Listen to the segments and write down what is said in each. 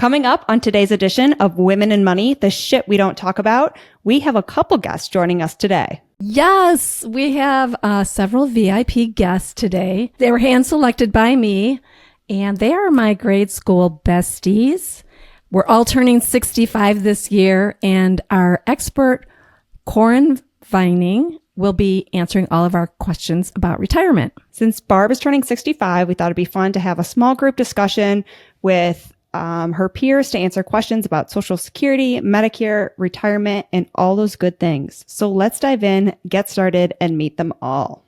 Coming up on today's edition of Women in Money, the shit we don't talk about, we have a couple guests joining us today. Yes, we have several VIP guests today. They were hand-selected by me, and they are my grade school besties. We're all turning 65 this year, and our expert, Koren Vining, will be answering all of our questions about retirement. Since Barb is turning 65, we thought it'd be fun to have a small group discussion with her peers to answer questions about Social Security, Medicare, retirement, and all those good things. So let's dive in, get started, and meet them all.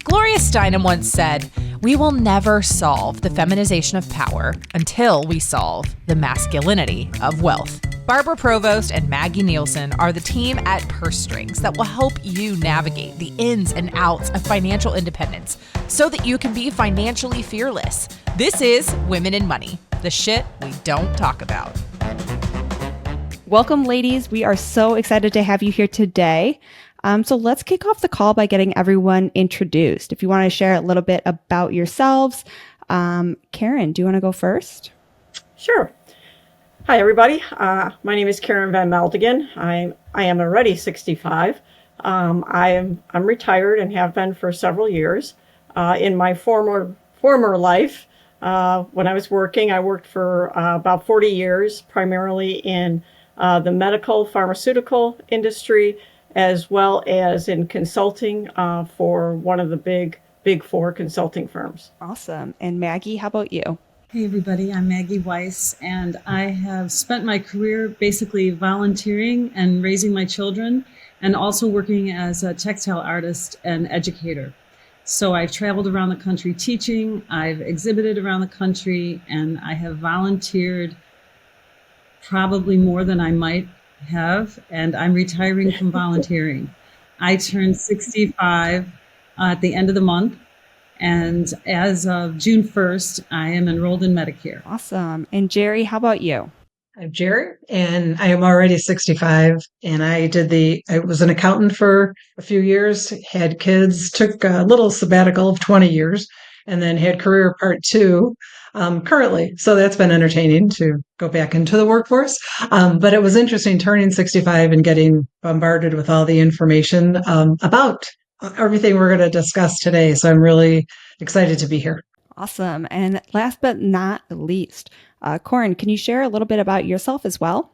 Gloria Steinem once said, "We will never solve the feminization of power until we solve the masculinity of wealth." Barbara Provost and Maggie Nielsen are the team at Purse Strings that will help you navigate the ins and outs of financial independence so that you can be financially fearless. This is Women in Money, the shit we don't talk about. Welcome, ladies. We are so excited to have you here today. So let's kick off the call by getting everyone introduced. If you want to share a little bit about yourselves. Koren, do you want to go first? Sure. Hi, everybody. My name is Koren Van Maldegiam. I am already 65. I'm retired and have been for several years. In my former life, when I was working, I worked for about 40 years, primarily in the medical pharmaceutical industry, as well as in consulting for one of the big four consulting firms. Awesome. And Maggie, how about you? Hey everybody, I'm Maggie Weiss, and I have spent my career basically volunteering and raising my children, and also working as a textile artist and educator. So I've traveled around the country teaching, I've exhibited around the country, and I have volunteered probably more than I might have, and I'm retiring from volunteering. I turned 65 at the end of the month. And as of June 1st, I am enrolled in Medicare. Awesome. And Geri, how about you? I'm Geri, and I am already 65, and I was an accountant for a few years, had kids, took a little sabbatical of 20 years, and then had career part two currently. So that's been entertaining to go back into the workforce. But it was interesting turning 65 and getting bombarded with all the information about everything we're going to discuss today. So I'm really excited to be here. Awesome. And last but not least, Koren, can you share a little bit about yourself as well?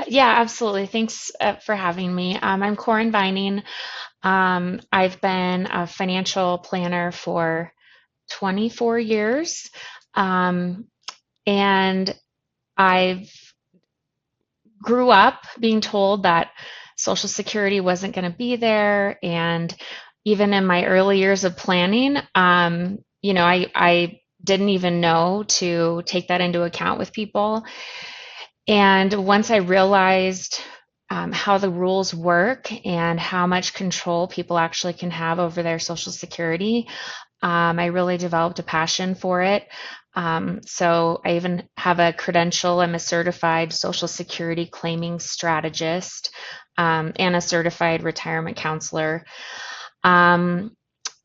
Yeah, absolutely. Thanks for having me. I'm Koren Vining. I've been a financial planner for 24 years. And I've grew up being told that Social Security wasn't going to be there. And even in my early years of planning, I didn't even know to take that into account with people. And once I realized how the rules work and how much control people actually can have over their Social Security, I really developed a passion for it. So I even have a credential. I'm a certified Social Security Claiming Strategist and a certified retirement counselor. And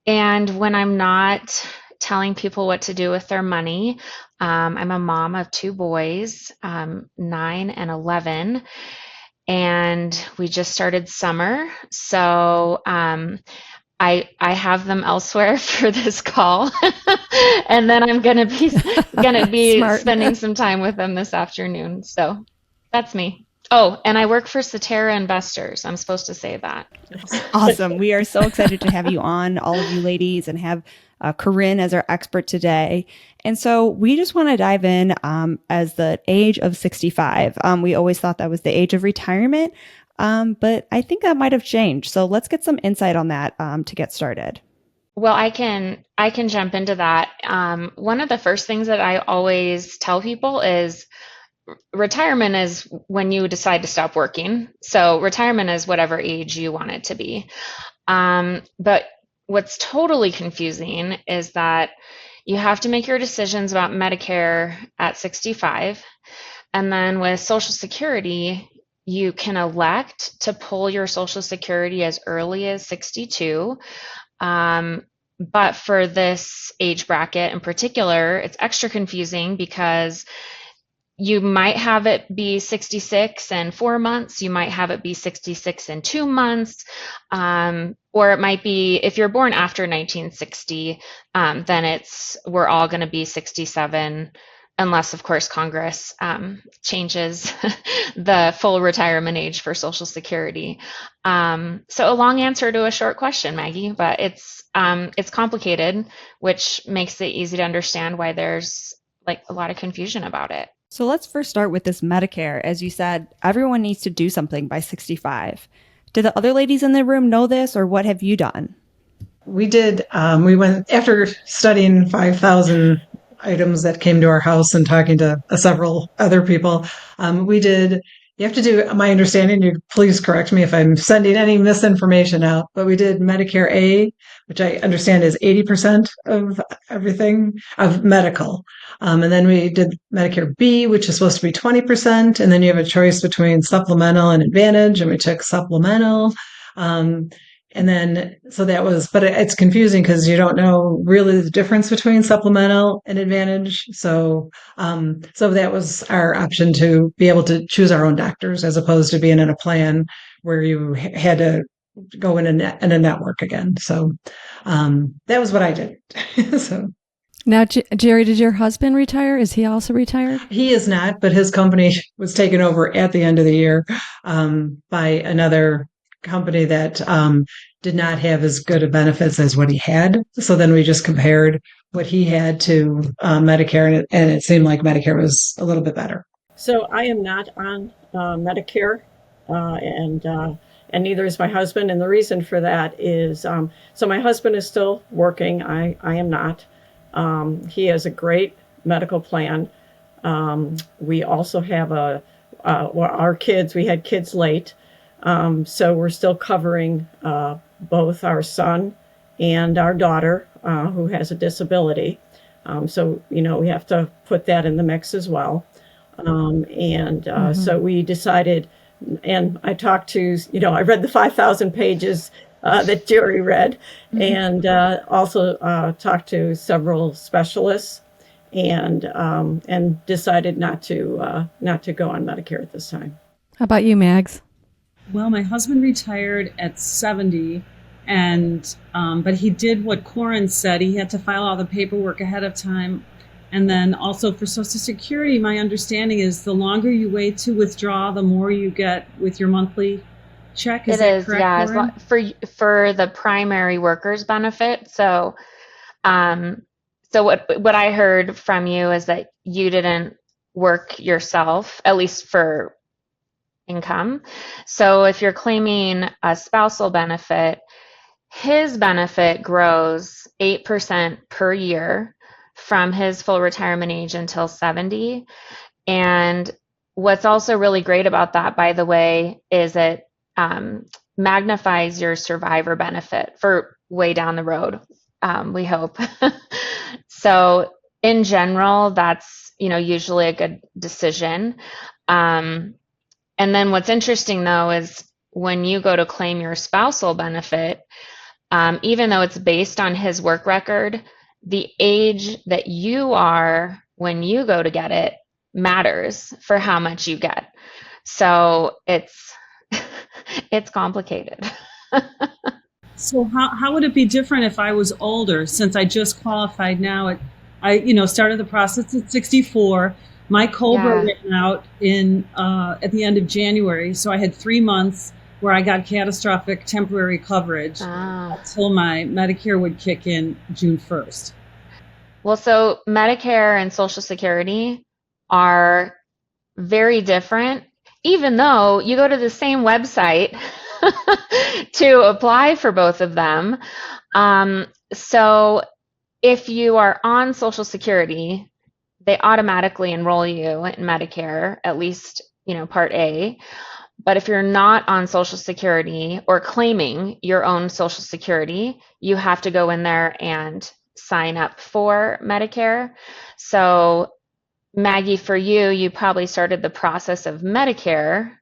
when I'm not telling people what to do with their money, I'm a mom of two boys, 9 and 11, and we just started summer. So I have them elsewhere for this call, and then I'm gonna be spending some time with them this afternoon. So that's me. Oh, and I work for Cetera Investors. I'm supposed to say that. Awesome. We are so excited to have you on, all of you ladies, and have Koren as our expert today. And so we just want to dive in as the age of 65. We always thought that was the age of retirement, but I think that might have changed. So let's get some insight on that to get started. Well, I can jump into that. One of the first things that I always tell people is retirement is when you decide to stop working. So retirement is whatever age you want it to be. But what's totally confusing is that you have to make your decisions about Medicare at 65. And then with Social Security, you can elect to pull your Social Security as early as 62. But for this age bracket in particular, it's extra confusing because you might have it be 66 and 4 months. You might have it be 66 and 2 months. Or it might be, if you're born after 1960, then we're all going to be 67, unless, of course, Congress changes the full retirement age for Social Security. So a long answer to a short question, Maggie, but it's complicated, which makes it easy to understand why there's like a lot of confusion about it. So let's first start with this Medicare. As you said, everyone needs to do something by 65. Do the other ladies in the room know this, or what have you done? We did. We went after studying 5,000 items that came to our house and talking to several other people. We did. You have to do, my understanding, you please correct me if I'm sending any misinformation out, but we did Medicare A, which I understand is 80% of everything, of medical. And then we did Medicare B, which is supposed to be 20%. And then you have a choice between supplemental and advantage, and we took supplemental. And then, so that was, but it's confusing because you don't know really the difference between supplemental and advantage. So that was our option, to be able to choose our own doctors as opposed to being in a plan where you had to go in a network again. So that was what I did. So. Now, Geri, did your husband retire? Is he also retired? He is not, but his company was taken over at the end of the year by another company that did not have as good of benefits as what he had. So then we just compared what he had to Medicare, and it seemed like Medicare was a little bit better. So I am not on Medicare, and neither is my husband. And the reason for that is, so my husband is still working. I am not. He has a great medical plan. We also have our kids, we had kids late. So we're still covering both our son and our daughter, who has a disability. So, we have to put that in the mix as well. So we decided, and I talked to, I read the 5,000 pages that Geri read, and also talked to several specialists, and decided not to go on Medicare at this time. How about you, Mags? Well, my husband retired at 70, but he did what Koren said. He had to file all the paperwork ahead of time. And then also for Social Security, my understanding is the longer you wait to withdraw, the more you get with your monthly check. Is that correct, yeah, for the primary workers benefit. So what I heard from you is that you didn't work yourself, at least for income. So if you're claiming a spousal benefit, his benefit grows 8% per year from his full retirement age until 70. And what's also really great about that, by the way, is it magnifies your survivor benefit for way down the road, we hope. So in general, that's, usually a good decision. And then what's interesting, though, is when you go to claim your spousal benefit, even though it's based on his work record, the age that you are when you go to get it matters for how much you get. So it's complicated. So how would it be different if I was older, since I just qualified now? I started the process at 64. My COBRA ran out at the end of January, so I had 3 months where I got catastrophic temporary coverage until my Medicare would kick in June 1st. Well, so Medicare and Social Security are very different, even though you go to the same website to apply for both of them. So if you are on Social Security, they automatically enroll you in Medicare, at least, Part A. But if you're not on Social Security or claiming your own Social Security, you have to go in there and sign up for Medicare. So Maggie, for you probably started the process of Medicare,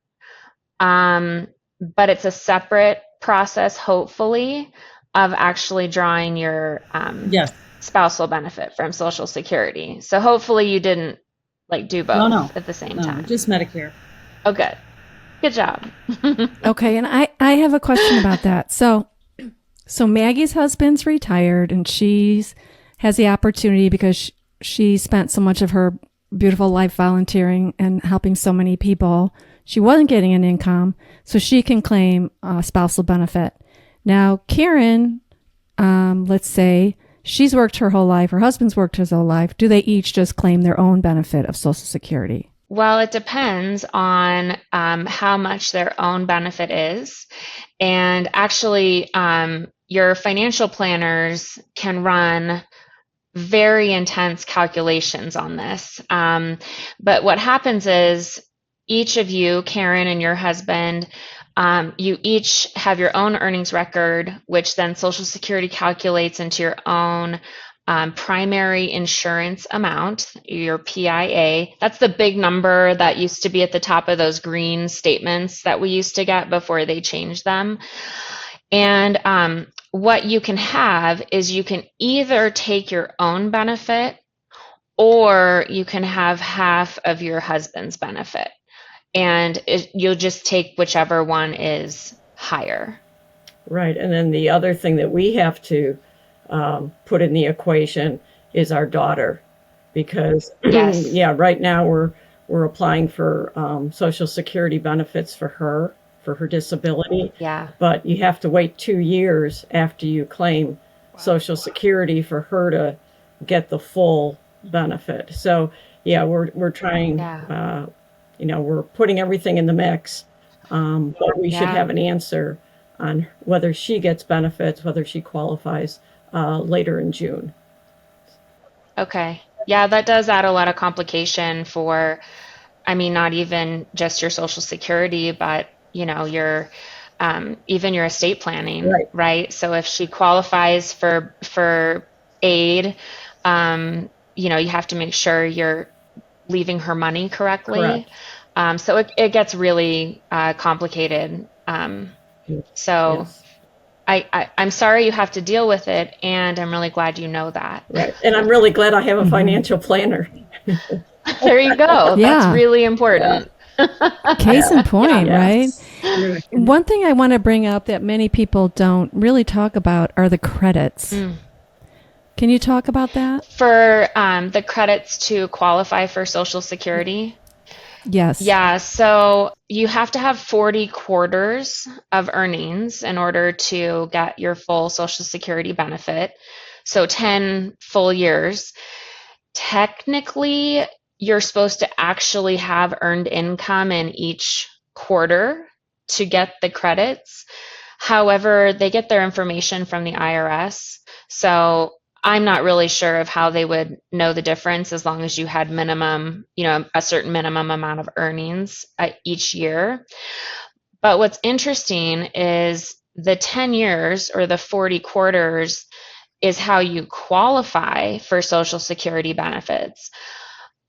but it's a separate process, hopefully, of actually drawing your Yes. spousal benefit from Social Security. So hopefully you didn't like do both No. at the same No, time. just Medicare. Oh, good. Good job. Okay, and I have a question about that. So Maggie's husband's retired, and she's has the opportunity because she spent so much of her beautiful life volunteering and helping so many people. She wasn't getting an income, so she can claim a spousal benefit. Now, Karen, let's say she's worked her whole life, her husband's worked his whole life. Do they each just claim their own benefit of Social Security? Well, it depends on how much their own benefit is. And actually, your financial planners can run very intense calculations on this. But what happens is each of you, Karen and your husband, you each have your own earnings record, which then Social Security calculates into your own primary insurance amount, your PIA. That's the big number that used to be at the top of those green statements that we used to get before they changed them. And what you can have is you can either take your own benefit or you can have half of your husband's benefit. And you'll just take whichever one is higher. Right. And then the other thing that we have to put in the equation is our daughter, because Yes. yeah, right now we're applying for Social Security benefits for her disability. Yeah. But you have to wait 2 years after you claim Social Security for her to get the full benefit. So yeah, we're trying. Yeah. We're putting everything in the mix, but we should Yeah. have an answer on whether she gets benefits, whether she qualifies later in June. Okay. Yeah, that does add a lot of complication for, I mean, not even just your Social Security, but your even your estate planning, right? So if she qualifies for aid, you have to make sure you're leaving her money correctly. Correct. So it gets really complicated. So Yes. I'm sorry you have to deal with it, and I'm really glad you know that. Right. And I'm really glad I have a financial planner. There you go. Yeah. That's really important. Case in point, Yes. right? One thing I want to bring up that many people don't really talk about are the credits. Can you talk about that? For the credits to qualify for Social Security? Yes. Yeah, so you have to have 40 quarters of earnings in order to get your full Social Security benefit. So 10 full years. Technically, you're supposed to actually have earned income in each quarter to get the credits. However, they get their information from the IRS. So I'm not really sure of how they would know the difference as long as you had minimum, a certain minimum amount of earnings each year. But what's interesting is the 10 years or the 40 quarters is how you qualify for Social Security benefits.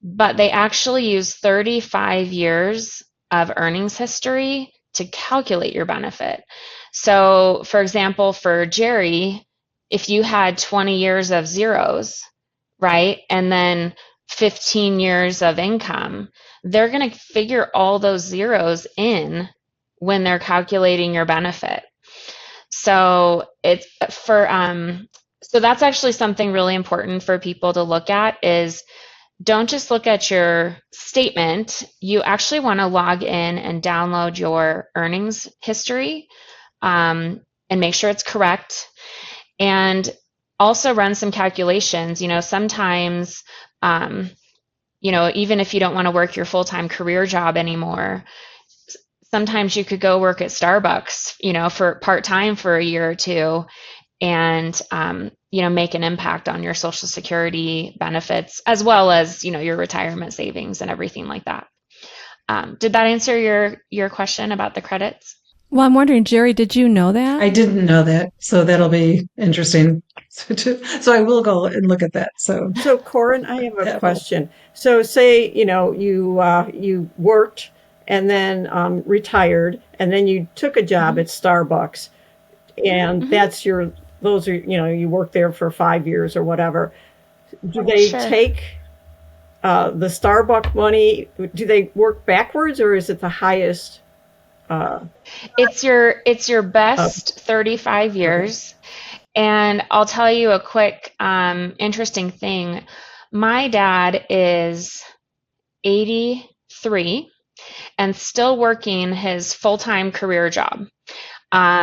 But they actually use 35 years of earnings history to calculate your benefit. So, for example, for Geri, if you had 20 years of zeros, right, and then 15 years of income, they're going to figure all those zeros in when they're calculating your benefit. So it's so that's actually something really important for people to look at is don't just look at your statement. You actually want to log in and download your earnings history and make sure it's correct. And also run some calculations. Sometimes, even if you don't want to work your full-time career job anymore, sometimes you could go work at Starbucks, for part-time for a year or two and, make an impact on your Social Security benefits as well as, your retirement savings and everything like that. Did that answer your question about the credits? Well, I'm wondering, Geri, did you know that? I didn't know that, so that'll be interesting. So I will go and look at that. So Koren, I have a question. So say, you worked and then retired, and then you took a job at Starbucks, and that's your those are, you work there for 5 years or whatever. Do they Sure. take the Starbucks money? Do they work backwards, or is it the highest? It's your Uh, best 35 okay. years. And I'll tell you a quick interesting thing. My dad is 83 and still working his full-time career job.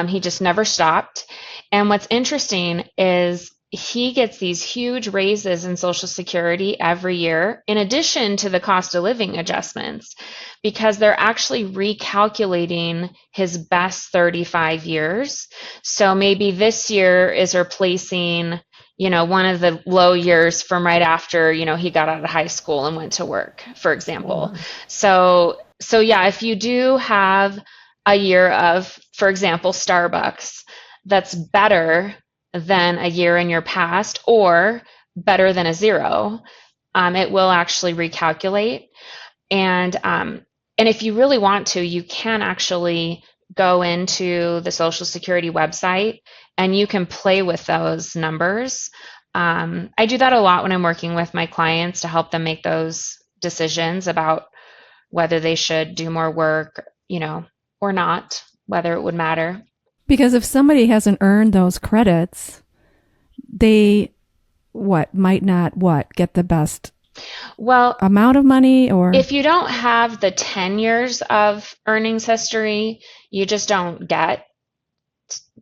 He just never stopped. And what's interesting is he gets these huge raises in Social Security every year, in addition to the cost of living adjustments, because they're actually recalculating his best 35 years. So maybe this year is replacing, one of the low years from right after, he got out of high school and went to work, for example. Wow. So yeah, if you do have a year of, for example, Starbucks, that's better than a year in your past or better than a zero, it will actually recalculate. And if you really want to, you can actually go into the Social Security website and you can play with those numbers. I do that a lot when I'm working with my clients to help them make those decisions about whether they should do more work, or not, whether it would matter. Because if somebody hasn't earned those credits, they might not get the best Well, amount of money, or if you don't have the 10 years of earnings history, you just don't get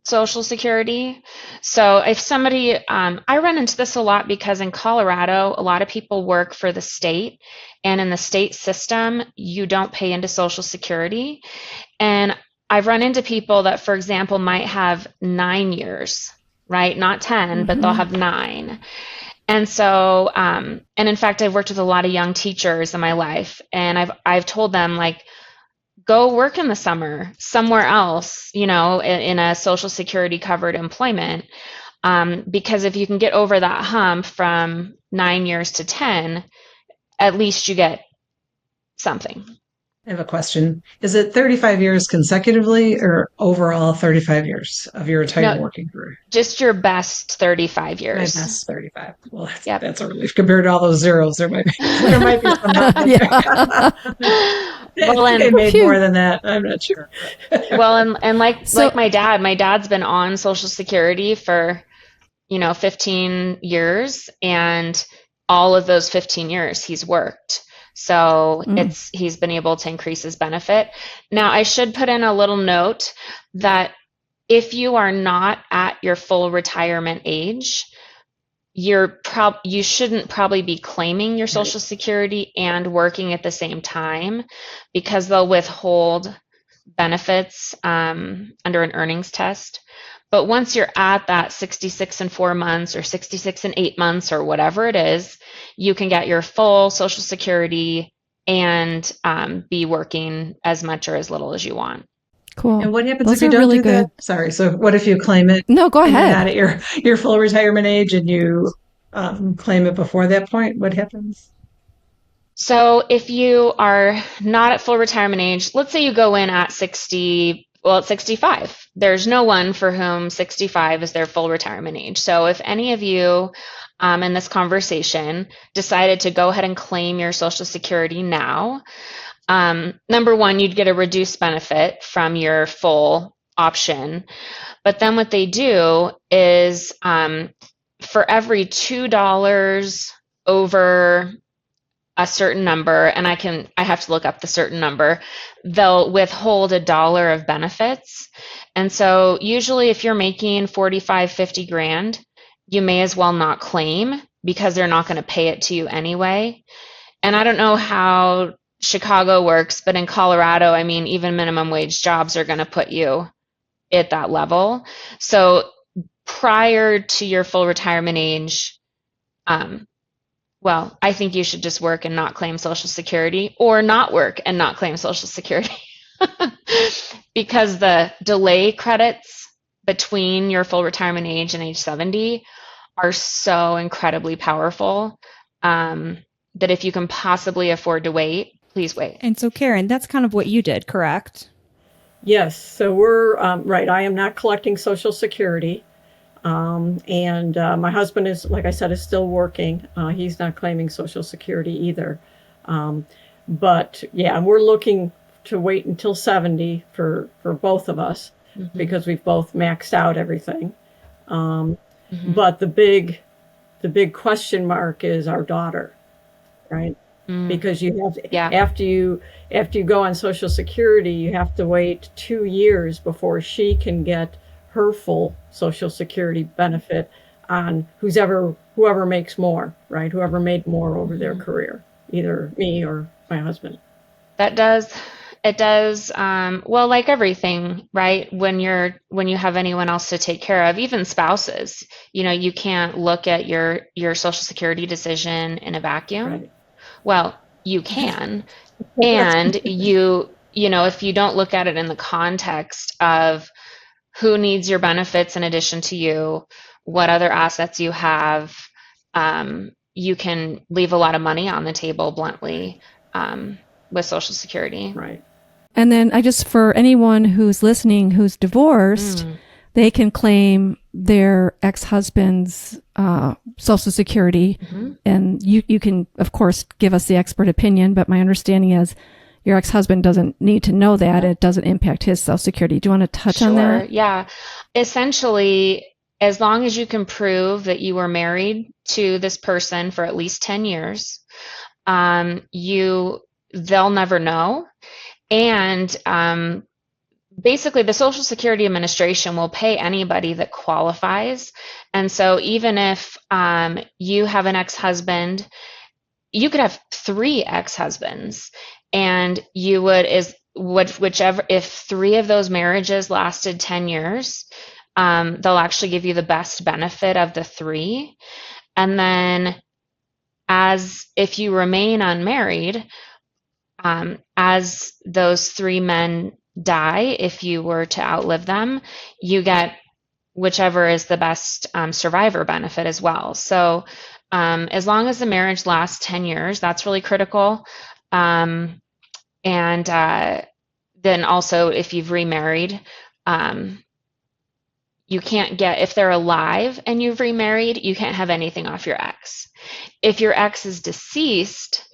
Social Security. So if somebody, I run into this a lot because in Colorado, a lot of people work for the state, and in the state system, you don't pay into Social Security. And I've run into people that, for example, might have 9 years, right? Not 10, but they'll have 9. And so, and in fact, I've worked with a lot of young teachers in my life, and I've told them, like, go work in the summer somewhere else, in a Social Security covered employment, because if you can get over that hump from 9 years to 10, at least you get something. I have a question. Is it 35 years consecutively or overall 35 years of your entire No, working career? just your best 35 My years. best 35. Well, Yep. that's a relief compared to all those zeros. There might be some numbers in yeah. there. Well, They and made more than that. I'm not sure. and like So- my dad's been on Social Security for 15 years, and all of those 15 years he's worked. So he's been able to increase his benefit. Now, I should put in a little note that if you are not at your full retirement age, you shouldn't probably be claiming your Social Security and working at the same time, because they'll withhold benefits under an earnings test. But once you're at that 66 and 4 months or 66 and 8 months or whatever it is, you can get your full Social Security and be working as much or as little as you want. Cool. And what happens Those if you are don't really do good. that? Sorry. So what if you claim it? No, go and you're ahead. not at your full retirement age and you claim it before that point? What happens? So if you are not at full retirement age, let's say you go in at 60, well, at 65. There's no one for whom 65 is their full retirement age. So if any of you in this conversation decided to go ahead and claim your Social Security now, number one, you'd get a reduced benefit from your full option. But then what they do is for every $2 over a certain number, and I have to look up the certain number, they'll withhold $1 of benefits. And so usually if you're making 45, 50 grand, you may as well not claim, because they're not going to pay it to you anyway. And I don't know how Chicago works, but in Colorado, I mean, even minimum wage jobs are going to put you at that level. So prior to your full retirement age, well, I think you should just work and not claim Social Security, or not work and not claim Social Security, because the delay credits between your full retirement age and age 70 are so incredibly powerful that if you can possibly afford to wait, please wait. And so, Karen, that's kind of what you did, correct? Yes. So we're right. I am not collecting Social Security. And my husband is, like I said, is still working. He's not claiming Social Security either. But yeah, we're looking to wait until 70 for both of us because we've both maxed out everything. But the big question mark is our daughter, right? Because you have to, after you go on Social Security, you have to wait 2 years before she can get her full Social Security benefit on whoever makes more, right? Whoever made more over their career, either me or my husband. It does. Well, like everything, right? When you have anyone else to take care of, even spouses, you can't look at your Social Security decision in a vacuum. Right. Well, you can, and if you don't look at it in the context of who needs your benefits in addition to you, what other assets you have, you can leave a lot of money on the table, bluntly, with Social Security. Right. And then for anyone who's listening who's divorced, they can claim their ex-husband's Social Security. And you can, of course, give us the expert opinion, but my understanding is your ex-husband doesn't need to know that. It doesn't impact his Social Security. Do you want to touch on that? Yeah. Essentially, as long as you can prove that you were married to this person for at least 10 years, they'll never know. And basically, the Social Security Administration will pay anybody that qualifies. And so even if you have an ex-husband, you could have 3 ex-husbands, and you would whichever, if 3 of those marriages lasted 10 years, they'll actually give you the best benefit of the 3. And then if you remain unmarried, as those 3 men die, if you were to outlive them, you get whichever is the best survivor benefit as well. So as long as the marriage lasts 10 years, that's really critical. And then also, if you've remarried, you can't if they're alive and you've remarried, you can't have anything off your ex. If your ex is deceased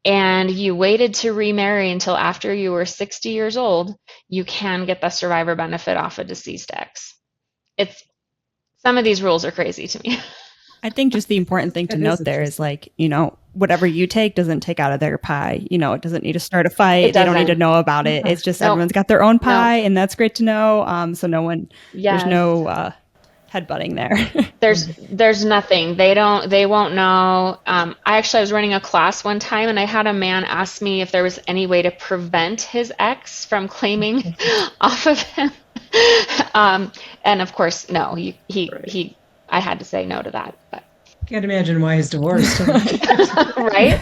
and you waited to remarry until after you were 60 years old, you can get the survivor benefit off a deceased ex. Some of these rules are crazy to me. I think just the important thing to note there is whatever you take doesn't take out of their pie. It doesn't need to start a fight. They don't need to know about it. It's just everyone's got their own pie, and that's great to know. So there's no headbutting there. There's nothing. They won't know. I was running a class one time, and I had a man ask me if there was any way to prevent his ex from claiming off of him. And of course, no. I had to say no to that. But. Can't imagine why he's divorced. Right?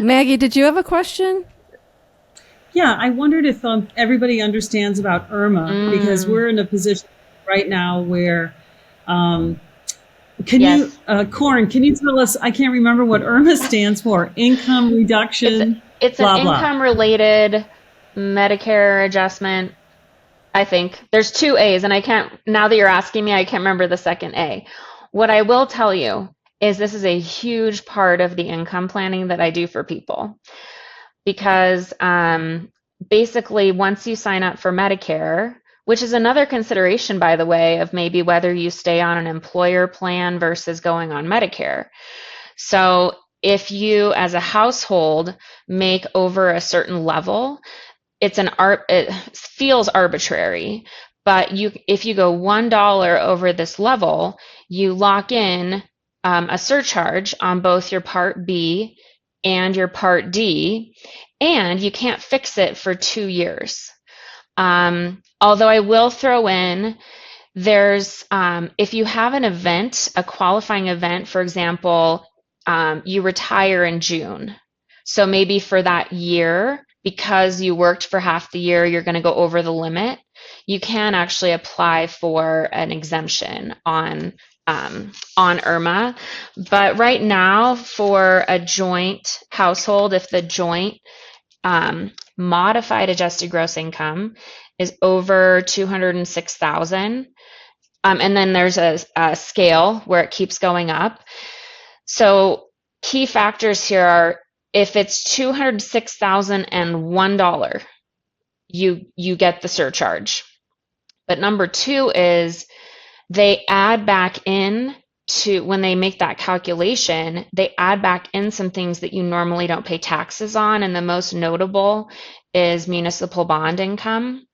Maggie, did you have a question? Yeah, I wondered if everybody understands about IRMAA, because we're in a position right now where, Koren, can you tell us, I can't remember what IRMAA stands for, income reduction, It's blah, an blah. income-related Medicare adjustment. I think there's 2 A's, and now that you're asking me, I can't remember the second A. What I will tell you is this is a huge part of the income planning that I do for people, because basically once you sign up for Medicare, which is another consideration, by the way, of maybe whether you stay on an employer plan versus going on Medicare. So if you as a household make over a certain level, it feels arbitrary, but if you go $1 over this level, you lock in a surcharge on both your Part B and your Part D, and you can't fix it for 2 years. Although I will throw in, there's if you have an event, a qualifying event, for example, you retire in June, so maybe for that year, because you worked for half the year, you're going to go over the limit, you can actually apply for an exemption on IRMAA. But right now, for a joint household, if the joint modified adjusted gross income is over 206,000. And then there's a scale where it keeps going up. So key factors here are if it's $206,001, you get the surcharge. But number two is they add back in to, when they make that calculation, they add back in some things that you normally don't pay taxes on. And the most notable is municipal bond income,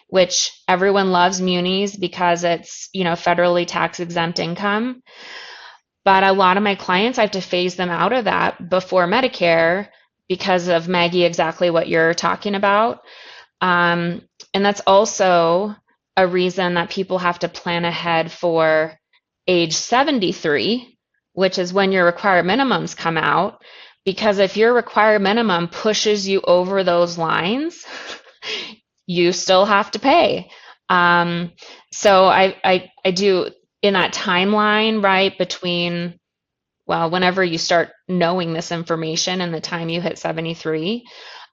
which everyone loves munis because it's, federally tax exempt income. But a lot of my clients, I have to phase them out of that before Medicare because of, Maggie, exactly what you're talking about. And that's also a reason that people have to plan ahead for age 73, which is when your required minimums come out. Because if your required minimum pushes you over those lines, you still have to pay. So I do, in that timeline, right, between, whenever you start knowing this information and the time you hit 73,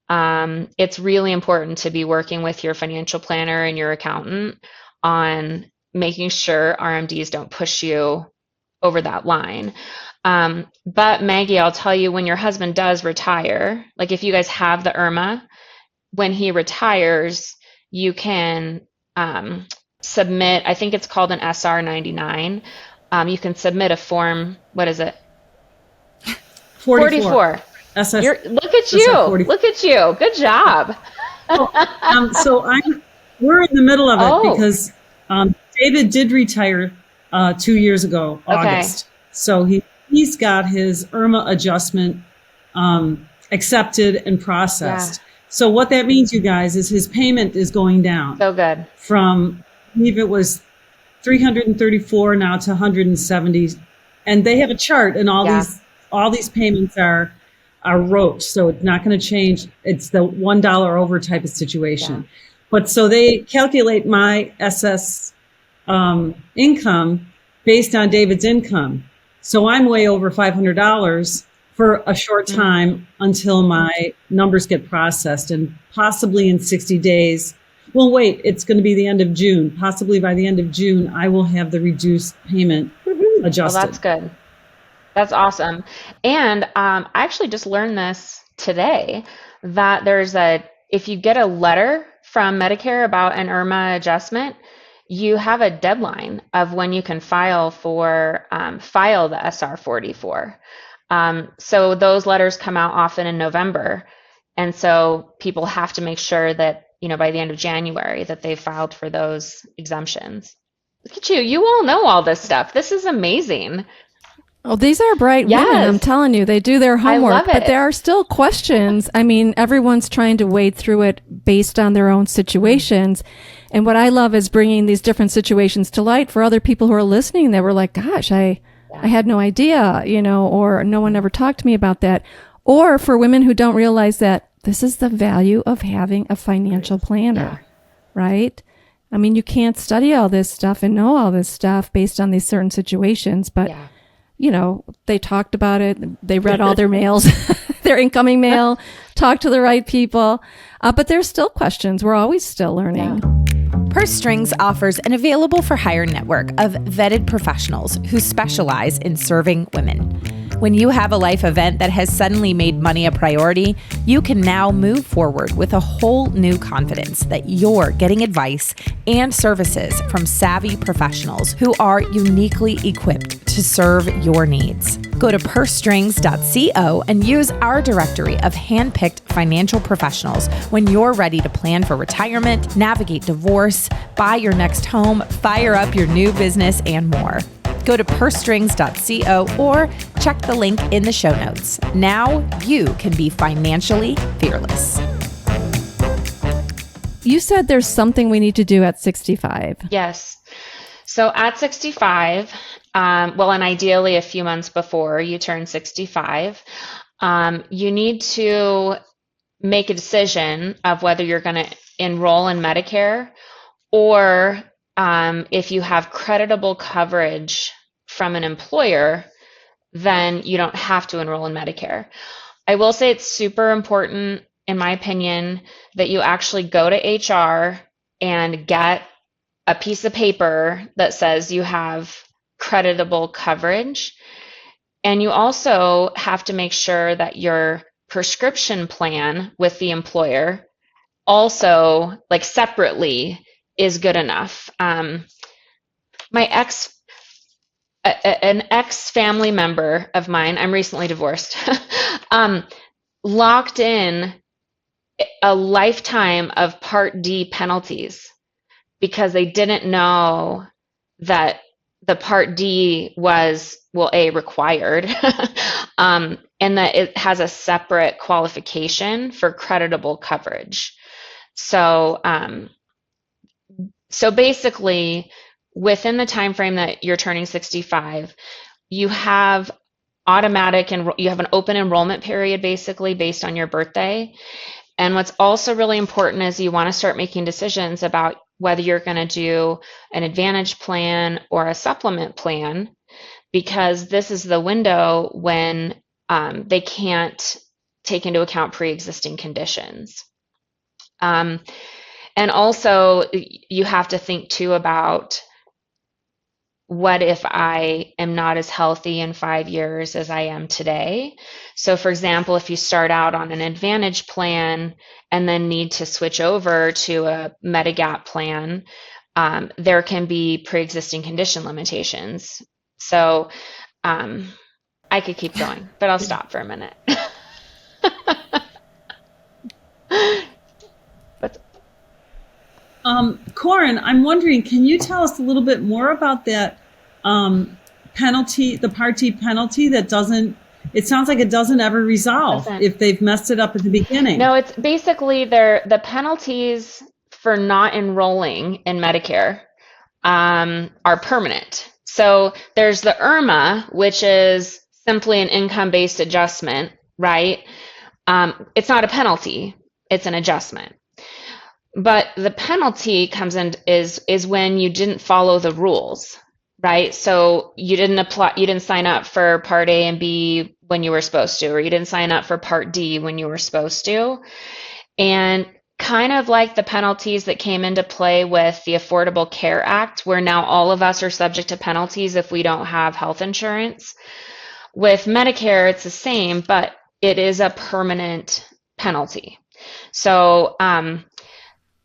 it's really important to be working with your financial planner and your accountant on making sure RMDs don't push you over that line. But Maggie, I'll tell you, when your husband does retire, like if you guys have the IRMAA, when he retires, you can submit, I think it's called an SR 99. You can submit a form, what is it? 44. Look at you. Look at you. Good job. We're in the middle of it because David did retire 2 years ago, August. Okay. So he's got his IRMAA adjustment accepted and processed. Yeah. So what that means, you guys, is his payment is going down. So good. From, I believe it was 334 now to 170. And they have a chart, and all these payments are wrote, so it's not going to change. It's the $1 over type of situation. Yeah. But so they calculate my SS income based on David's income. So I'm way over $500 for a short time until my numbers get processed, and possibly in 60 days. Well, wait, it's going to be the end of June. Possibly by the end of June, I will have the reduced payment adjusted. Well, that's good. That's awesome. And I actually just learned this today, that if you get a letter from Medicare about an IRMAA adjustment, you have a deadline of when you can file the SR 44. So those letters come out often in November. And so people have to make sure that, by the end of January, that they've filed for those exemptions. Look at you. You all know all this stuff. This is amazing. Oh, these are bright women. I'm telling you, they do their homework, but there are still questions. I mean, everyone's trying to wade through it based on their own situations. And what I love is bringing these different situations to light for other people who are listening. They were like, gosh, I had no idea, or no one ever talked to me about that. Or for women who don't realize that this is the value of having a financial planner, right? I mean, you can't study all this stuff and know all this stuff based on these certain situations, but they talked about it. They read all their mails, their incoming mail, talked to the right people. But there's still questions. We're always still learning. Purse Strings offers an available for hire network of vetted professionals who specialize in serving women. When you have a life event that has suddenly made money a priority, you can now move forward with a whole new confidence that you're getting advice and services from savvy professionals who are uniquely equipped to serve your needs. Go to pursestrings.co and use our directory of handpicked financial professionals when you're ready to plan for retirement, navigate divorce, buy your next home, fire up your new business, and more. Go to pursestrings.co or check the link in the show notes. Now you can be financially fearless. You said there's something we need to do at 65. Yes. So at 65, and ideally a few months before you turn 65, you need to make a decision of whether you're going to enroll in Medicare, or if you have creditable coverage from an employer, then you don't have to enroll in Medicare. I will say it's super important, in my opinion, that you actually go to HR and get a piece of paper that says you have creditable coverage. And you also have to make sure that your prescription plan with the employer also, like separately, is good enough. An ex family member of mine, I'm recently divorced, locked in a lifetime of Part D penalties because they didn't know that the Part D was, well, A, required, and that it has a separate qualification for creditable coverage. So, so basically, within the time frame that you're turning 65, you have you have an open enrollment period, basically based on your birthday. And what's also really important is you want to start making decisions about whether you're going to do an Advantage plan or a supplement plan, because this is the window when they can't take into account pre-existing conditions. And also, you have to think too about, what if I am not as healthy in 5 years as I am today? So for example, if you start out on an Advantage plan and then need to switch over to a Medigap plan, there can be pre-existing condition limitations. So I could keep going, but I'll stop for a minute. Koren, I'm wondering, can you tell us a little bit more about that penalty, the Part D penalty that it sounds like it doesn't ever resolve if they've messed it up at the beginning. No, it's basically the penalties for not enrolling in Medicare are permanent. So there's the IRMAA, which is simply an income-based adjustment, right? It's not a penalty, it's an adjustment. But the penalty comes in is when you didn't follow the rules, right? So you didn't sign up for Part A and B when you were supposed to, or you didn't sign up for Part D when you were supposed to. And kind of like the penalties that came into play with the Affordable Care Act, where now all of us are subject to penalties if we don't have health insurance. With Medicare, it's the same, but it is a permanent penalty. So,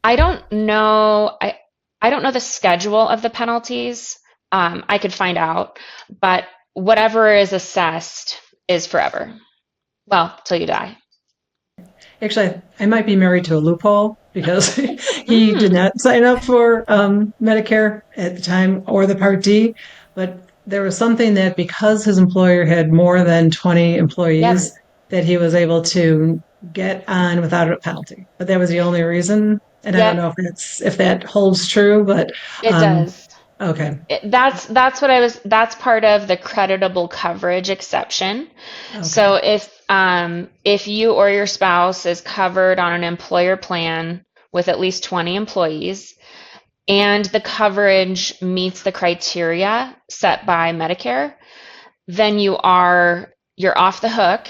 I don't know. I don't know the schedule of the penalties. I could find out, but whatever is assessed is forever. Well, till you die. Actually, I might be married to a loophole because he did not sign up for Medicare at the time or the Part D, but there was something that because his employer had more than 20 employees, that he was able to get on without a penalty. But that was the only reason. And I don't know if that holds true, but it does. Okay. That's part of the creditable coverage exception. Okay. So if you or your spouse is covered on an employer plan with at least 20 employees and the coverage meets the criteria set by Medicare, then you're off the hook.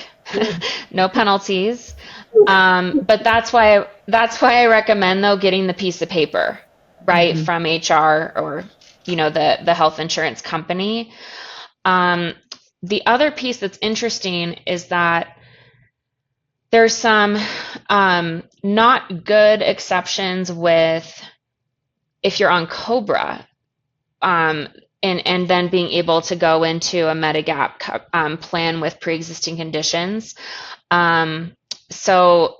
No penalties. But that's why I recommend, though, getting the piece of paper, right, from HR or, the health insurance company. The other piece that's interesting is that there's some not good exceptions with if you're on COBRA, and then being able to go into a Medigap plan with pre-existing conditions. So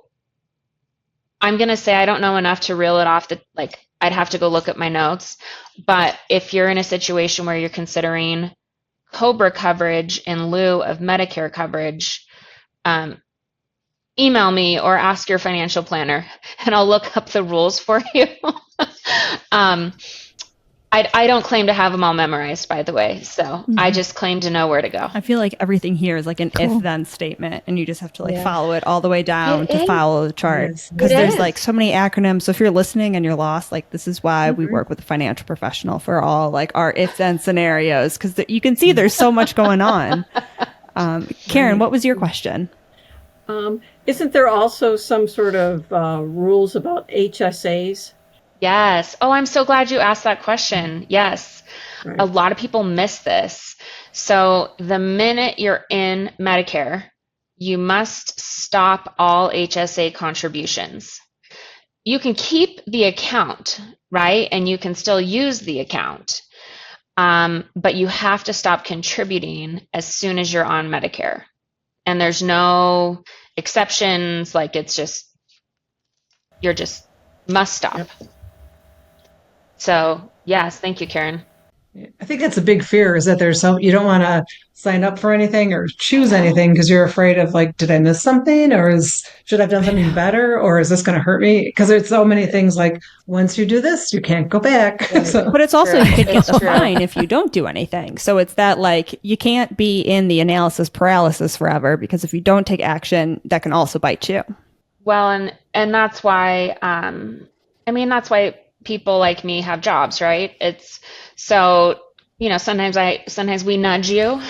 I'm going to say I don't know enough to reel it off. I'd have to go look at my notes. But if you're in a situation where you're considering COBRA coverage in lieu of Medicare coverage, email me or ask your financial planner, and I'll look up the rules for you. I don't claim to have them all memorized, by the way. So I just claim to know where to go. I feel like everything here is like an if-then statement, and you just have to follow it all the way down to follow the chart. Because there's so many acronyms. So if you're listening and you're lost, this is why we work with a financial professional for all our if-then scenarios, because you can see there's so much going on. Karen, what was your question? Isn't there also some sort of rules about HSAs? Yes. Oh, I'm so glad you asked that question. Yes. Right. A lot of people miss this. So the minute you're in Medicare, you must stop all HSA contributions. You can keep the account, right? And you can still use the account. But you have to stop contributing as soon as you're on Medicare. And there's no exceptions. Like you're just must stop. Yep. So yes, thank you, Karen. I think that's a big fear is that you don't want to sign up for anything or choose anything because you're afraid of like, did I miss something or should I have done something better or is this going to hurt me? Because there's so many things like once you do this, you can't go back. So, But it's also, True. you could get It's the true. fine if you don't do anything. So it's that like, you can't be in the analysis paralysis forever because if you don't take action, that can also bite you. Well, and that's why, that's why people like me have jobs, right? It's so, sometimes we nudge you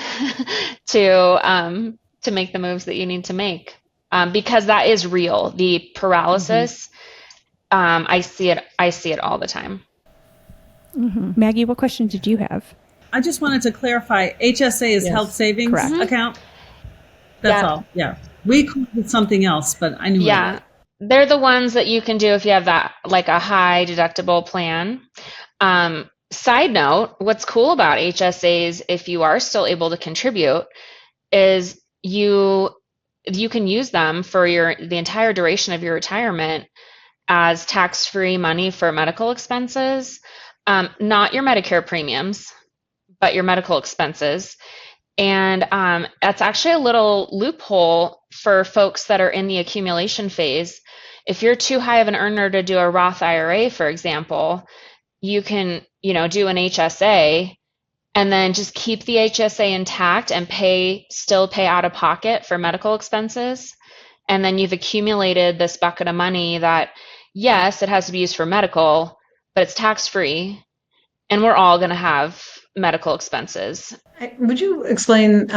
to make the moves that you need to make, because that is real. The paralysis, I see it all the time. Maggie, what question did you have? I just wanted to clarify, HSA is Yes, health savings correct. account? That's Yeah. all, yeah. We called it something else, but I knew it. Yeah. They're the ones that you can do if you have that, like a high deductible plan. Side note, what's cool about HSAs, if you are still able to contribute, is you can use them for the entire duration of your retirement as tax-free money for medical expenses, not your Medicare premiums, but your medical expenses. And that's actually a little loophole for folks that are in the accumulation phase. If you're too high of an earner to do a Roth IRA, for example, you can, do an HSA and then just keep the HSA intact and still pay out of pocket for medical expenses. And then you've accumulated this bucket of money that, yes, it has to be used for medical, but it's tax-free. And we're all going to have medical expenses. would you explain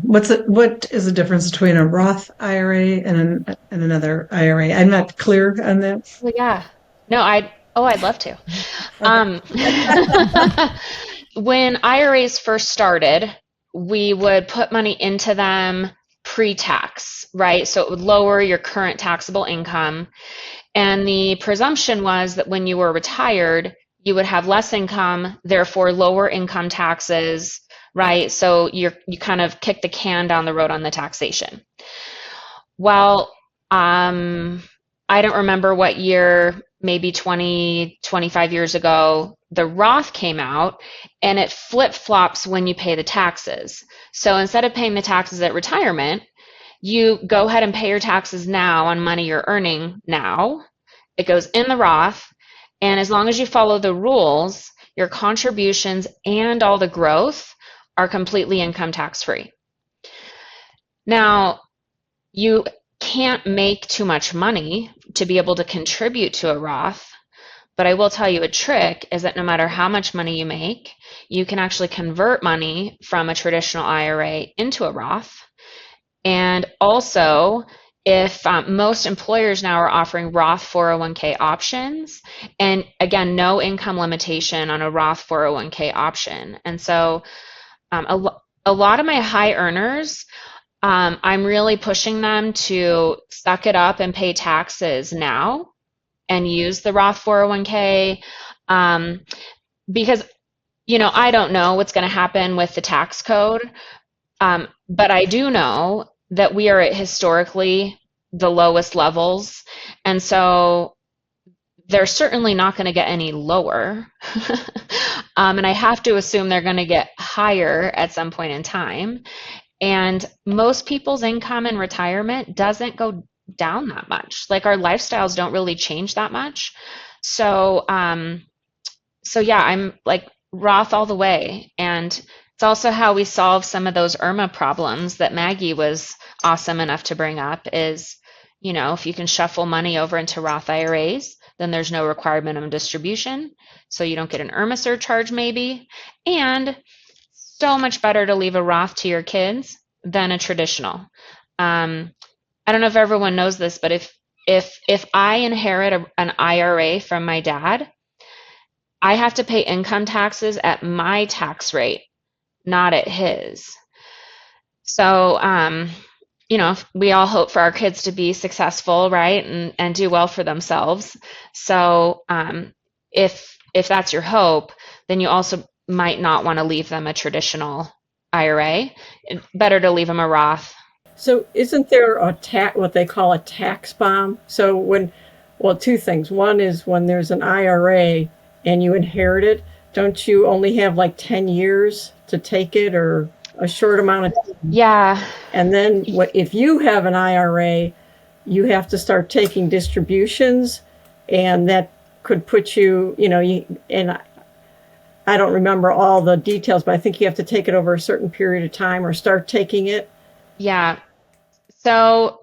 what is the difference between a Roth IRA and another IRA? I'm not clear on that. Well, yeah. No, I'd love to. When IRAs first started, we would put money into them pre-tax, right? So it would lower your current taxable income. And the presumption was that when you were retired, you would have less income, therefore lower income taxes, right? So you kind of kick the can down the road on the taxation. Well, I don't remember what year, maybe 20, 25 years ago, the Roth came out and it flip-flops when you pay the taxes. So instead of paying the taxes at retirement, you go ahead and pay your taxes now on money you're earning now. It goes in the Roth. And as long as you follow the rules, your contributions and all the growth are completely income tax free. Now, you can't make too much money to be able to contribute to a Roth, but I will tell you a trick is that no matter how much money you make, you can actually convert money from a traditional IRA into a Roth. And also, if most employers now are offering Roth 401k options, and again, no income limitation on a Roth 401k option. And so a lot of my high earners, I'm really pushing them to suck it up and pay taxes now and use the Roth 401k because, I don't know what's going to happen with the tax code, but I do know that we are at historically the lowest levels. And so they're certainly not going to get any lower. And I have to assume they're going to get higher at some point in time. And most people's income in retirement doesn't go down that much. Like our lifestyles don't really change that much. So yeah, I'm like Roth all the way. And it's also how we solve some of those IRMAA problems that Maggie was awesome enough to bring up is, if you can shuffle money over into Roth IRAs, then there's no required minimum distribution. So you don't get an IRMAA surcharge maybe. And so much better to leave a Roth to your kids than a traditional. I don't know if everyone knows this, but if I inherit an IRA from my dad, I have to pay income taxes at my tax rate, not at his. So, we all hope for our kids to be successful, right, and do well for themselves. So, if that's your hope, then you also might not want to leave them a traditional IRA. Better to leave them a Roth. So isn't there what they call a tax bomb? So two things. One is when there's an IRA and you inherit it, don't you only have like 10 years to take it, or a short amount of time? Yeah. And then if you have an IRA, you have to start taking distributions, and that could put you, and I don't remember all the details, but I think you have to take it over a certain period of time or start taking it. Yeah. So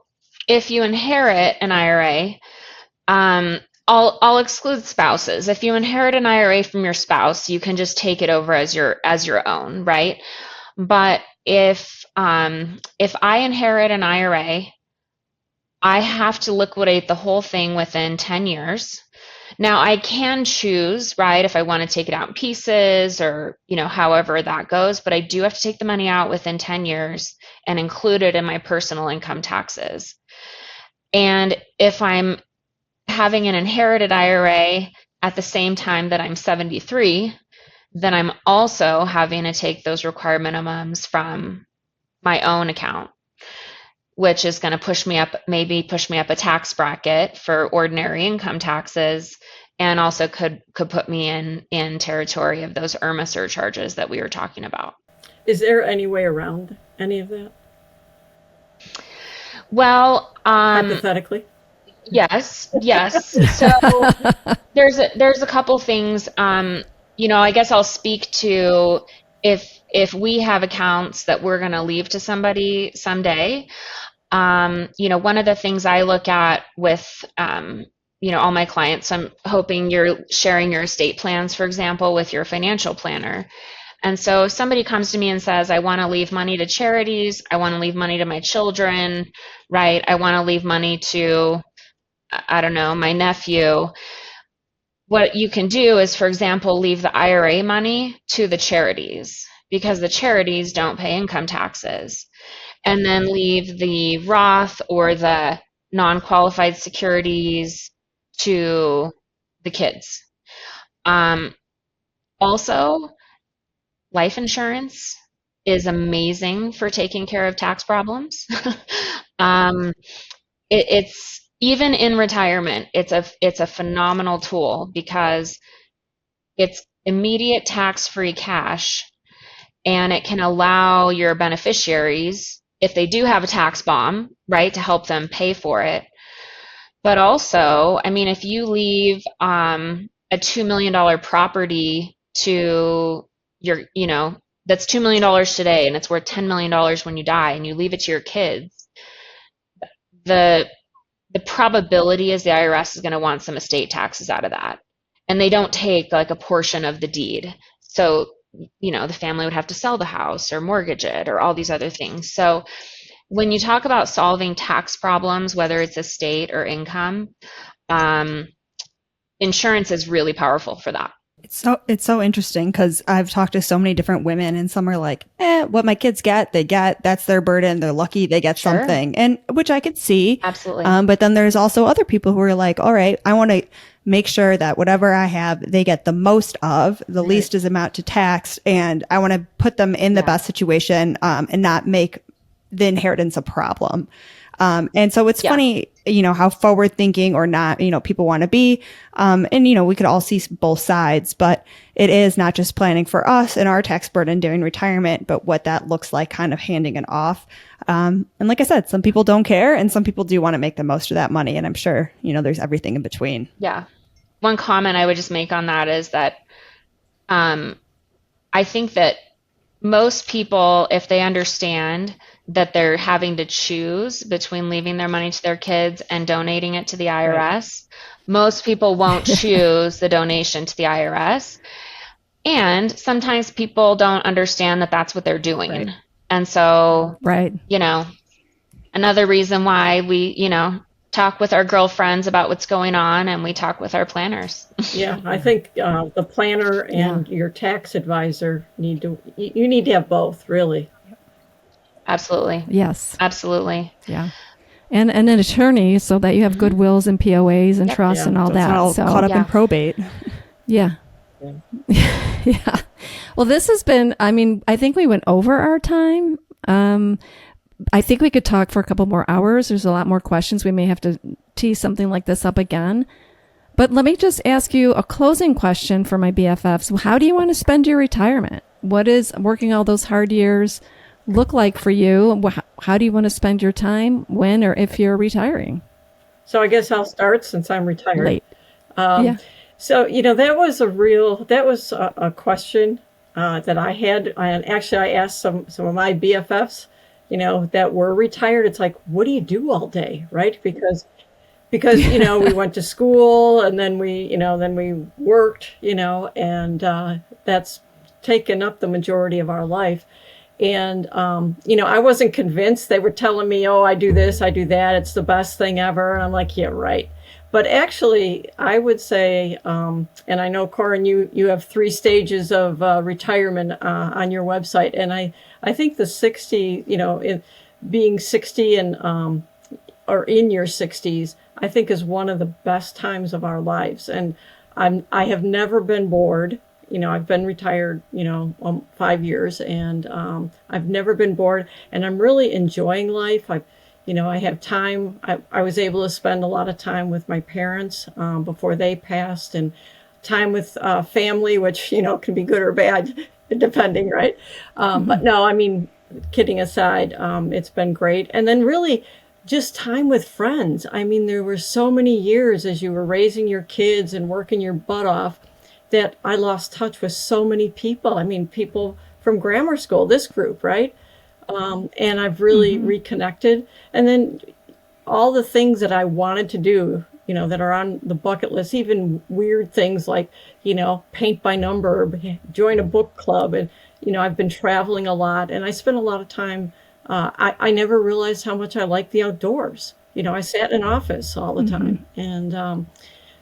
if you inherit an IRA, I'll exclude spouses. If you inherit an IRA from your spouse, you can just take it over as your own, right? But if I inherit an IRA, I have to liquidate the whole thing within 10 years. Now I can choose, right, if I want to take it out in pieces or, however that goes, but I do have to take the money out within 10 years and include it in my personal income taxes. And if I'm having an inherited IRA at the same time that I'm 73, then I'm also having to take those required minimums from my own account, which is going to push me up a tax bracket for ordinary income taxes, and also could put me in territory of those IRMAA surcharges that we were talking about. Is there any way around any of that? Well, hypothetically? Yes. So there's a couple things. I guess I'll speak to if we have accounts that we're going to leave to somebody someday. One of the things I look at with all my clients, I'm hoping you're sharing your estate plans, for example, with your financial planner. And so if somebody comes to me and says, I want to leave money to charities, I want to leave money to my children, right? I want to leave money to, I don't know, my nephew. What you can do is, for example, leave the IRA money to the charities, because the charities don't pay income taxes. And then leave the Roth or the non-qualified securities to the kids. Also, life insurance is amazing for taking care of tax problems. It's even in retirement, it's a phenomenal tool because it's immediate tax-free cash, and it can allow your beneficiaries, if they do have a tax bomb, right, to help them pay for it. But also, if you leave a $2 million property to your, that's $2 million today and it's worth $10 million when you die, and you leave it to your kids, the probability is the IRS is going to want some estate taxes out of that. And they don't take like a portion of the deed. So, the family would have to sell the house or mortgage it or all these other things. So when you talk about solving tax problems, whether it's estate or income, insurance is really powerful for that. It's so interesting because I've talked to so many different women, and some are like, what my kids get, that's their burden. They're lucky they get something, and which I could see. Absolutely. But then there's also other people who are like, all right, I want to make sure that whatever I have, they get the most of, the least is amount to tax, and I want to put them in the best situation, and not make the inheritance a problem. And so it's funny, how forward thinking or not, people want to be. And, we could all see both sides, but it is not just planning for us and our tax burden during retirement, but what that looks like kind of handing it off. And like I said, some people don't care and some people do want to make the most of that money. And I'm sure, there's everything in between. Yeah. One comment I would just make on that is that, I think that most people, if they understand that they're having to choose between leaving their money to their kids and donating it to the IRS, most people won't choose the donation to the IRS. And sometimes people don't understand that that's what they're doing. And so, another reason why we, talk with our girlfriends about what's going on, and we talk with our planners. Yeah, I think the planner and your tax advisor you need to have both, really. Absolutely. Yes. Absolutely. Yeah. And an attorney so that you have good wills and POAs and trusts and all That's that. all So caught up in probate. yeah. Yeah. Well, this has been, I mean, I think we went over our time. I think we could talk for a couple more hours. There's a lot more questions. We may have to tee something like this up again. But let me just ask you a closing question for my BFFs. How do you want to spend your retirement? What is working all those hard years look like for you? How do you want to spend your time when or if you're retiring? So I guess I'll start since I'm retired. Late. Yeah. So, that was a question that I had. And actually, I asked some of my BFFs, that were retired. It's like, what do you do all day, right? Because we went to school and then we worked, and that's taken up the majority of our life. And, I wasn't convinced. They were telling me, oh, I do this, I do that. It's the best thing ever. And I'm like, yeah, right. But actually, I would say, and I know, Koren, you have 3 stages of retirement on your website. And I think the 60, being 60 and or in your 60s, I think is one of the best times of our lives. And I have never been bored. I've been retired, 5 years, and I've never been bored, and I'm really enjoying life. I have time. I was able to spend a lot of time with my parents before they passed, and time with family, which, can be good or bad, depending, right? But no, I mean, kidding aside, it's been great. And then really just time with friends. I mean, there were so many years as you were raising your kids and working your butt off that I lost touch with so many people. I mean, people from grammar school, this group, right? And I've really reconnected. And then all the things that I wanted to do, that are on the bucket list, even weird things like, paint by number, join a book club. And, I've been traveling a lot, and I spent a lot of time. I never realized how much I like the outdoors. I sat in an office all the time. And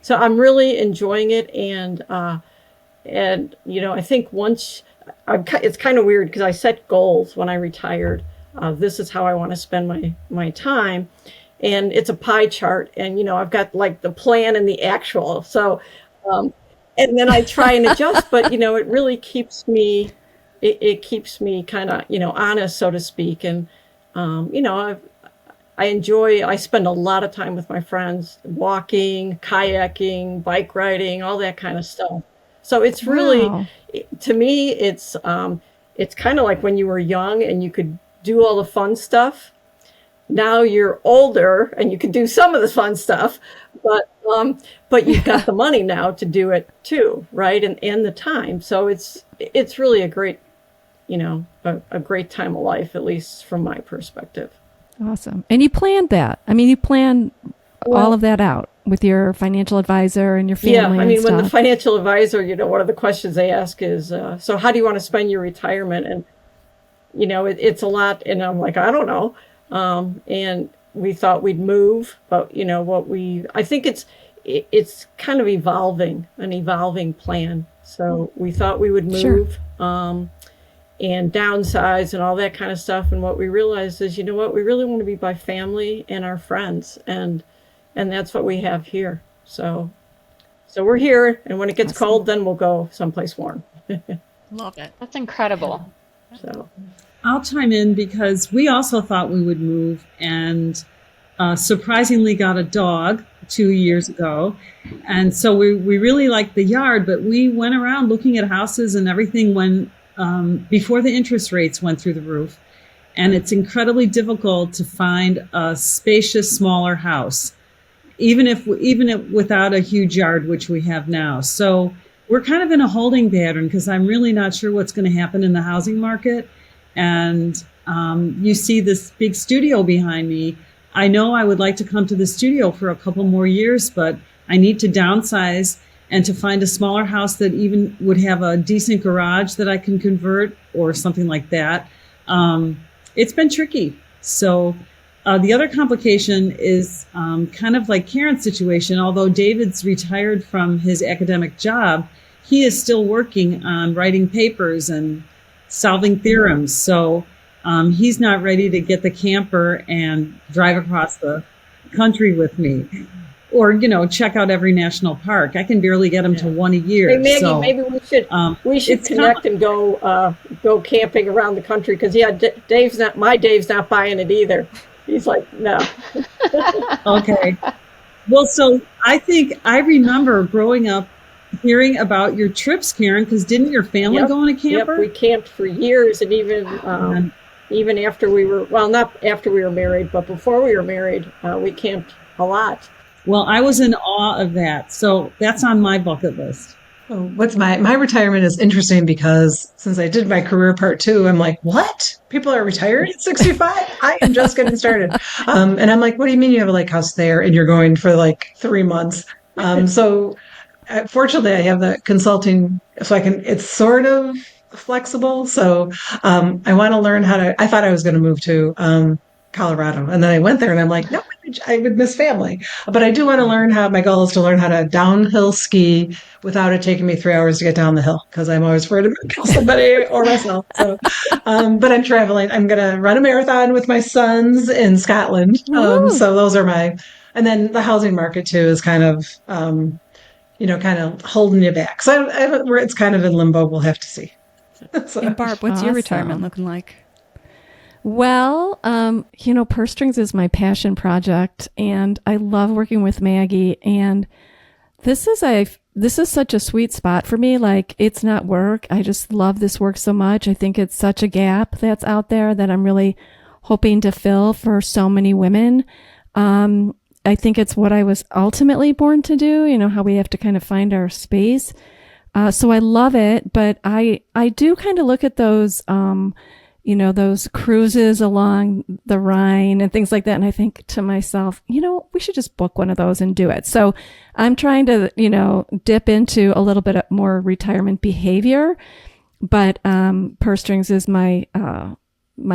so I'm really enjoying it. And I think once it's kind of weird because I set goals when I retired. This is how I want to spend my time. And it's a pie chart. And, I've got like the plan and the actual. So, and then I try and adjust, but, it really keeps me, it keeps me kind of, honest, so to speak. And, I spend a lot of time with my friends, walking, kayaking, bike riding, all that kind of stuff. So it's really, to me, it's kind of like when you were young and you could do all the fun stuff. Now you're older and you can do some of the fun stuff, but you've got the money now to do it too, right? And the time. So it's really a great, a great time of life, at least from my perspective. Awesome. And you planned that. I mean, you planned all of that out with your financial advisor and your family. Yeah, I mean, when the financial advisor, one of the questions they ask is, so how do you want to spend your retirement? And, it's a lot. And I'm like, I don't know. And we thought we'd move, but, I think it's kind of an evolving plan. So we thought we would move. Sure. And downsize and all that kind of stuff. And what we realized is, we really want to be by family and our friends. And that's what we have here. So we're here. And when it gets cold, then we'll go someplace warm. Love it. That's incredible. So I'll chime in because we also thought we would move and surprisingly got a dog 2 years ago. And so we really liked the yard, but we went around looking at houses and everything when before the interest rates went through the roof. And it's incredibly difficult to find a spacious, smaller house, even if without a huge yard, which we have now. So we're kind of in a holding pattern because I'm really not sure what's going to happen in the housing market. And you see this big studio behind me. I know I would like to come to the studio for a couple more years, but I need to downsize and to find a smaller house that even would have a decent garage that I can convert or something like that. It's been tricky. So The other complication is kind of like Karen's situation. Although David's retired from his academic job, he is still working on writing papers and solving theorems. So he's not ready to get the camper and drive across the country with me, or check out every national park. I can barely get him to one a year. Hey Maggie, so, maybe we should connect and go camping around the country, because Dave's not buying it either. He's like, no. Okay. Well, so I think I remember growing up hearing about your trips, Karen, because didn't your family go on a camper? Yep, we camped for years, and even after we were, well, not after we were married, but before we were married, we camped a lot. Well, I was in awe of that. So that's on my bucket list. Oh, what's my retirement is interesting because since I did my career part 2, I'm like, what? People are retired at 65? I am just getting started. And I'm like, what do you mean you have a lake house there and you're going for like 3 months? So fortunately, I have the consulting, so it's sort of flexible. So I want to learn I thought I was going to move to Colorado. And then I went there and I'm like, no, I would miss family. But I do want to my goal is to learn how to downhill ski without it taking me 3 hours to get down the hill, because I'm always afraid to kill somebody or myself. So, but I'm traveling. I'm going to run a marathon with my sons in Scotland. So those are and then the housing market too is kind of, kind of holding you back. So it's kind of in limbo. We'll have to see. So. And Barb, what's your retirement looking like? Well, Purse Strings is my passion project, and I love working with Maggie. And this is such a sweet spot for me. Like, it's not work. I just love this work so much. I think it's such a gap that's out there that I'm really hoping to fill for so many women. I think it's what I was ultimately born to do. How we have to kind of find our space. So I love it, but I do kind of look at those, those cruises along the Rhine and things like that. And I think to myself, we should just book one of those and do it. So I'm trying to, dip into a little bit more retirement behavior, but Purse Strings is my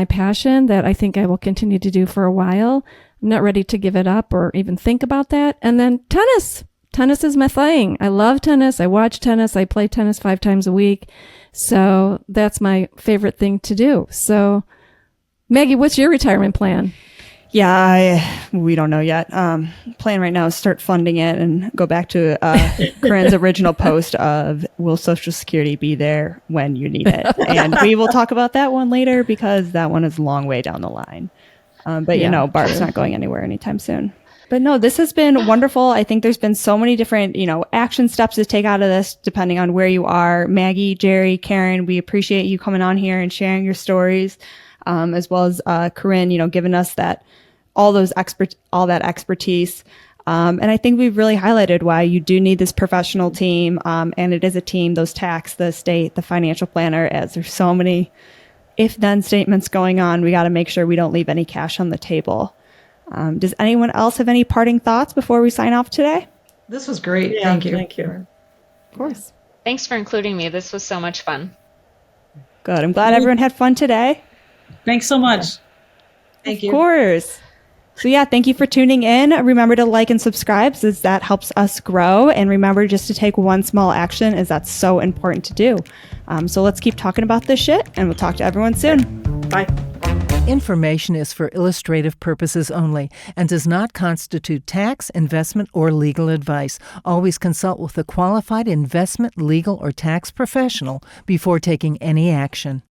passion that I think I will continue to do for a while. I'm not ready to give it up or even think about that. And then tennis. Tennis is my thing. I love tennis. I watch tennis. I play tennis 5 times a week. So that's my favorite thing to do. So, Maggie, what's your retirement plan? Yeah, we don't know yet. Plan right now is start funding it and go back to Koren's original post of, will Social Security be there when you need it? And we will talk about that one later, because that one is a long way down the line. But Barb's not going anywhere anytime soon. But no, this has been wonderful. I think there's been so many different, action steps to take out of this, depending on where you are. Maggie, Geri, Karen, we appreciate you coming on here and sharing your stories, as well as Koren, giving us all that expertise. And I think we've really highlighted why you do need this professional team. And it is a team, those tax, the estate, the financial planner, as there's so many if-then statements going on. We got to make sure we don't leave any cash on the table. Does anyone else have any parting thoughts before we sign off today? This was great. Yeah, Thank you. Thank you. Of course. Thanks for including me. This was so much fun. Good. I'm glad everyone had fun today. Thanks so much. Thank you. Of course. So yeah, thank you for tuning in. Remember to like and subscribe, as that helps us grow. And remember just to take one small action, as that's so important to do. So let's keep talking about this shit, and we'll talk to everyone soon. Bye. Information is for illustrative purposes only and does not constitute tax, investment, or legal advice. Always consult with a qualified investment, legal, or tax professional before taking any action.